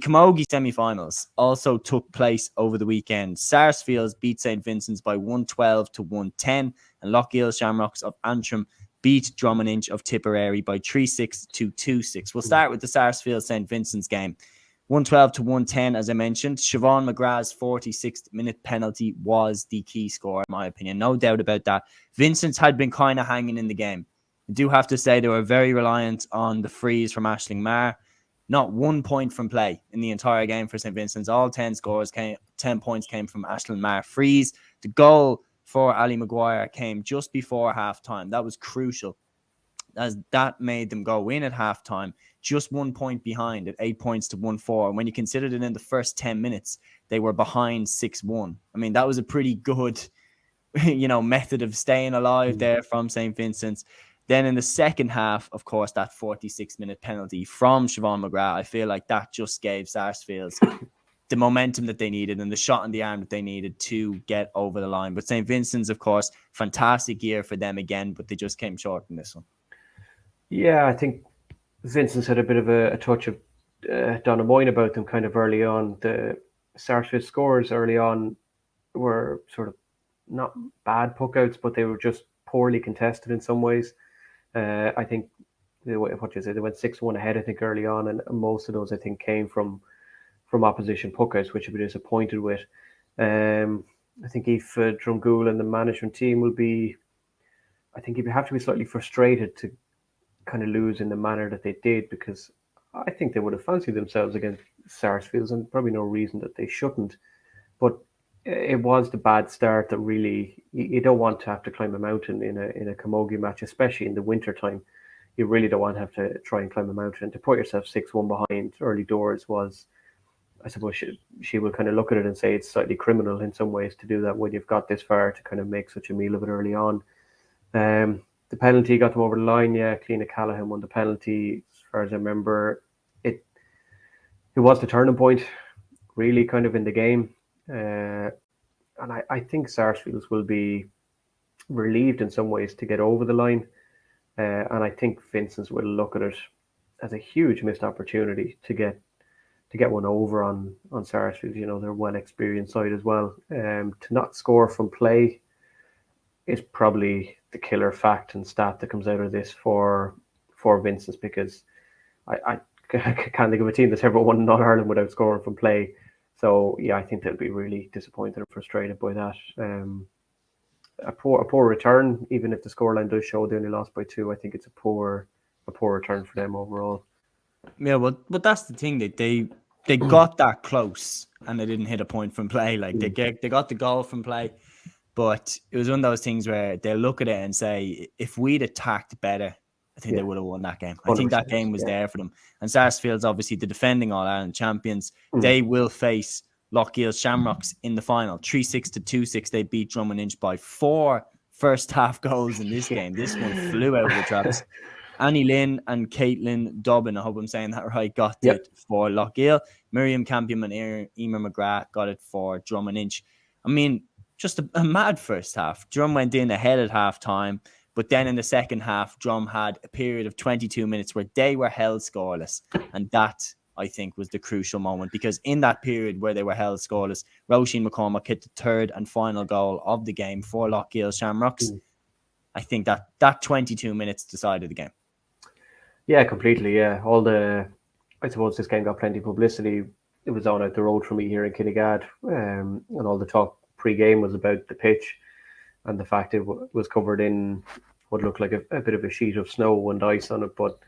Camogie Semi Finals also took place over the weekend. Sarsfields beat St. Vincent's by 112 to 110, and Loughgiel Shamrocks of Antrim beat Drom-and-Inch of Tipperary by 3-6 to 2-6. We'll start with the Sarsfields St. Vincent's game. 112 to 110, as I mentioned. Siobhan McGrath's 46th minute penalty was the key score, in my opinion. No doubt about that. Vincent had been kind of hanging in the game. I do have to say they were very reliant on the frees from Aisling Marr. Not 1 point from play in the entire game for St. Vincent's. All 10 points came from Aisling Marr frees. The goal for Ali Maguire came just before halftime. That was crucial, as that made them go in at halftime just 1 point behind at 8 points to 1-4. And when you consider that in the first 10 minutes, they were behind 6-1. I mean, that was a pretty good, method of staying alive there from St. Vincent's. Then in the second half, of course, that 46-minute penalty from Siobhan McGrath, I feel like that just gave Sarsfields the momentum that they needed and the shot in the arm that they needed to get over the line. But St. Vincent's, of course, fantastic year for them again, but they just came short in this one. Yeah, I think Vincent's had a bit of a touch of Donna Moyne about them kind of early on. The Sarsfield scores early on were sort of not bad puckouts, but they were just poorly contested in some ways. I think they went 6-1 ahead, I think, early on, and most of those, I think, came from opposition puckouts, which I'd be disappointed with. I think if Drumgoole and the management team will be, I think you'd have to be slightly frustrated to kind of lose in the manner that they did, because I think they would have fancied themselves against Sarsfields, and probably no reason that they shouldn't. But it was the bad start that really, you don't want to have to climb a mountain in a camogie match, especially in the winter time. You really don't want to have to try and climb a mountain. And to put yourself 6-1 behind early doors was, I suppose she will kind of look at it and say it's slightly criminal in some ways to do that when you've got this far, to kind of make such a meal of it early on. The penalty got them over the line. Yeah, Cliona Callaghan won the penalty. As far as I remember, it was the turning point, really, kind of in the game. And I think Sarsfields will be relieved in some ways to get over the line. And I think Vincent's will look at it as a huge missed opportunity to get one over on Sarsfields. They're a well-experienced side as well. To not score from play is probably the killer fact and stat that comes out of this for Vincent's, because I can't think of a team that's ever won in All-Ireland without scoring from play. So yeah, I think they'll be really disappointed and frustrated by that. A poor return, even if the scoreline does show they only lost by 2. I think it's a poor return for them overall. Yeah, well, but that's the thing, that they got that close and they didn't hit a point from play. Like they got the goal from play, but it was one of those things where they look at it and say, if we'd attacked better, I think they would have won that game. I think that game was there for them. And Sarsfields, obviously the defending All-Ireland champions, they will face Loughgiel Shamrocks in the final. 3-6 to 2-6. They beat Drom-and-Inch by 4 first half goals in this game. This one flew out of the traps. Annie Lynn and Caitlin Dobbin, I hope I'm saying that right, got it for Loughgiel. Miriam Campion and Emer McGrath got it for Drom-and-Inch. I mean, just a mad first half. Drom went in ahead at half time, but then in the second half, Drom had a period of 22 minutes where they were held scoreless. And that, I think, was the crucial moment, because in that period where they were held scoreless, Roisin McCormack hit the third and final goal of the game for Loughgiel Shamrocks. I think that 22 minutes decided the game. Yeah, completely. Yeah, I suppose this game got plenty of publicity. It was on out the road for me here in Kinnegad, and all the talk pre-game was about the pitch and the fact it was covered in what looked like a bit of a sheet of snow and ice on it. But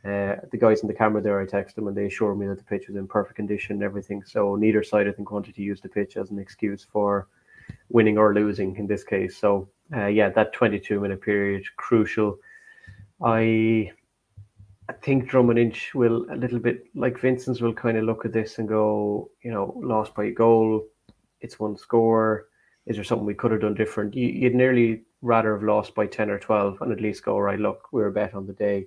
the guys in the camera there, I texted them and they assured me that the pitch was in perfect condition and everything. So neither side, I think, wanted to use the pitch as an excuse for winning or losing in this case. So that 22-minute period, crucial. I think Drom-and-Inch will, a little bit like Vincent's, will kind of look at this and go, lost by a goal, it's one score. Is there something we could have done different? You'd nearly rather have lost by 10 or 12 and at least go, right, look, we were bet on the day.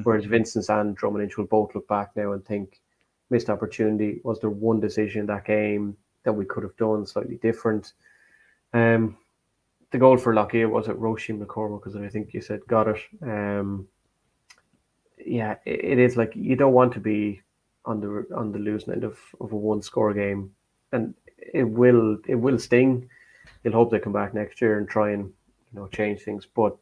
Whereas Vincent's and Drom-and-Inch will both look back now and think, missed opportunity. Was there one decision in that game that we could have done slightly different? The goal for Loughgiel was at Roisin McCormack, because I think you said got it. It is like, you don't want to be on the losing end of a 1-score game, and it will sting. You'll hope they come back next year and try and change things, but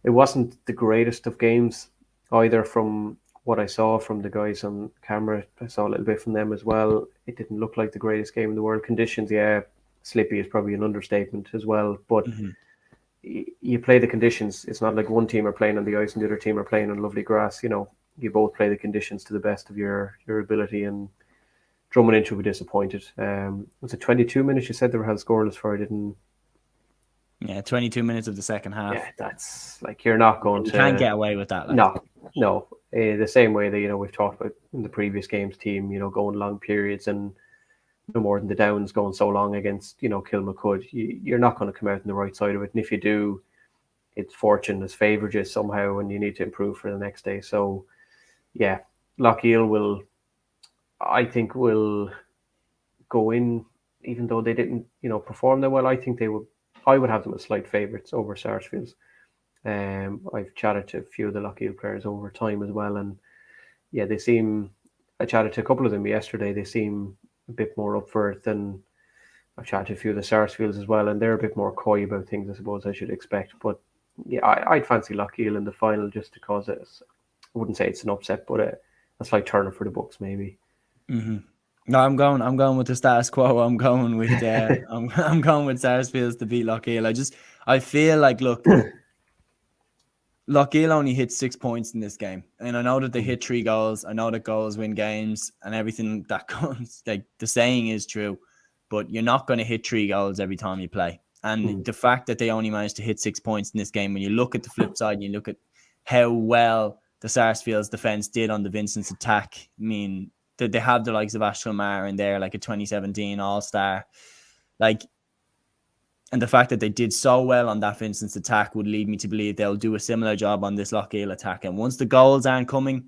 it wasn't the greatest of games either. From what I saw from the guys on camera, I saw a little bit from them as well. It didn't look like the greatest game in the world. Conditions, yeah, slippy is probably an understatement as well, but you play the conditions. It's not like one team are playing on the ice and the other team are playing on lovely grass. You both play the conditions to the best of your ability, and Drom-and-Inch will be disappointed. Was it 22 minutes you said they were held scoreless for? I didn't. Yeah, 22 minutes of the second half. Yeah, that's like, you're not going to. You can't get away with that. No. The same way that we've talked about in the previous games, team going long periods and no more than the Downs going so long against Kilmacud. You're not going to come out on the right side of it, and if you do, it's fortune has favoured you somehow, and you need to improve for the next day. So, yeah, Loughgiel I think will go in, even though they didn't perform that well. I would have them as slight favourites over Sarsfields. I've chatted to a few of the Loughgiel players over time as well, and yeah, I chatted to a couple of them yesterday. They seem a bit more up for it than I've chatted to a few of the Sarsfields as well, and they're a bit more coy about things, I suppose, I should expect. But yeah, I'd fancy Loughgiel in the final just because I wouldn't say it's an upset, but a slight turner for the books maybe. Mm-hmm. No, I'm going with the status quo. I'm going with I'm going with Sarsfields to beat Loughgiel. I feel like, look, Loughgiel only hit 6 points in this game, and I know that they hit 3 goals. I know that goals win games and everything that comes. Like, the saying is true, but you're not going to hit 3 goals every time you play. And the fact that they only managed to hit 6 points in this game, when you look at the flip side and you look at how well the Sarsfields defense did on the Vincent's attack, I mean, they have the likes of Ashton Maher in there, like a 2017 All-Star. Like, and the fact that they did so well on that Vincent's attack would lead me to believe they'll do a similar job on this Loughgiel attack. And once the goals aren't coming,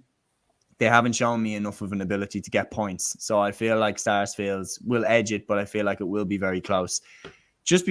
they haven't shown me enough of an ability to get points. So I feel like Sarsfields will edge it, but I feel like it will be very close. Just before